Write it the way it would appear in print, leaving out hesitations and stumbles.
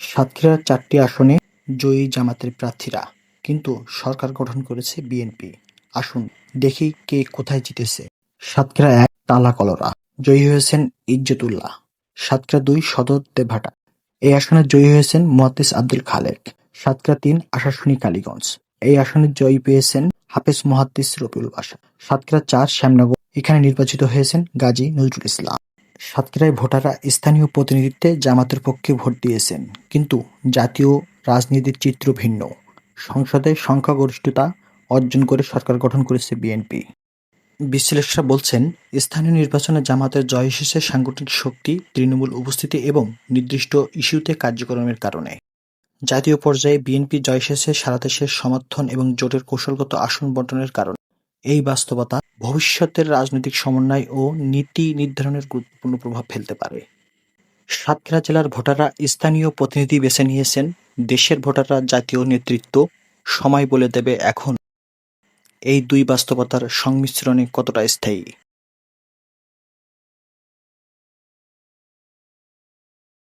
সাতক্ষীরার ৪টি আসনে জয়ী জামায়াতের প্রার্থীরা, কিন্তু সরকার গঠন করেছে বিএনপি। আসুন দেখি কে কোথায় জিতেছে। সাতক্ষীরা ১ টালা-কলরা, জয়ী হয়েছেন ইজ্জতুল্লাহ। সাতক্ষীরা ২ সদর দেবহাটা, এই আসনে জয়ী হয়েছেন মুহাদ্দিস আব্দুল খালেক। সাতক্ষীরা ৩ আশাশুনি কালীগঞ্জ, এই আসনে জয়ী পেয়েছেন হাফেজ মুহাদ্দিস রবিউল বাশা। সাতক্ষীরা ৪ শ্যামনগর, এখানে নির্বাচিত হয়েছেন গাজী নজরুল ইসলাম। সাতক্ষীরায় ভোটাররা স্থানীয় প্রতিনিধিত্বে জামায়াতের পক্ষে ভোট দিয়েছেন, কিন্তু জাতীয় রাজনীতির চিত্র ভিন্ন। সংসদে সংখ্যাগরিষ্ঠতা অর্জন করে সরকার গঠন করেছে বিএনপি। বিশ্লেষকরা বলছেন, স্থানীয় নির্বাচনে জামায়াতের জয় এসেছে সাংগঠনিক শক্তি, তৃণমূল উপস্থিতি এবং নির্দিষ্ট ইস্যুতে কার্যক্রমের কারণে। জাতীয় পর্যায়ে বিএনপি জয় এসেছে সারা দেশের সমর্থন এবং জোটের কৌশলগত আসন বণ্টনের কারণে। এই বাস্তবতা ভবিষ্যতের রাজনৈতিক সমন্বয় ও নীতি নির্ধারণের গুরুত্বপূর্ণ প্রভাব ফেলতে পারে। সাতক্ষীরা জেলার ভোটাররা স্থানীয় প্রতিনিধি বেছে নিয়েছেন, দেশের ভোটাররা জাতীয় নেতৃত্ব। সময় বলে দেবে এখন এই দুই বাস্তবতার সংমিশ্রণে কতটা স্থায়ী।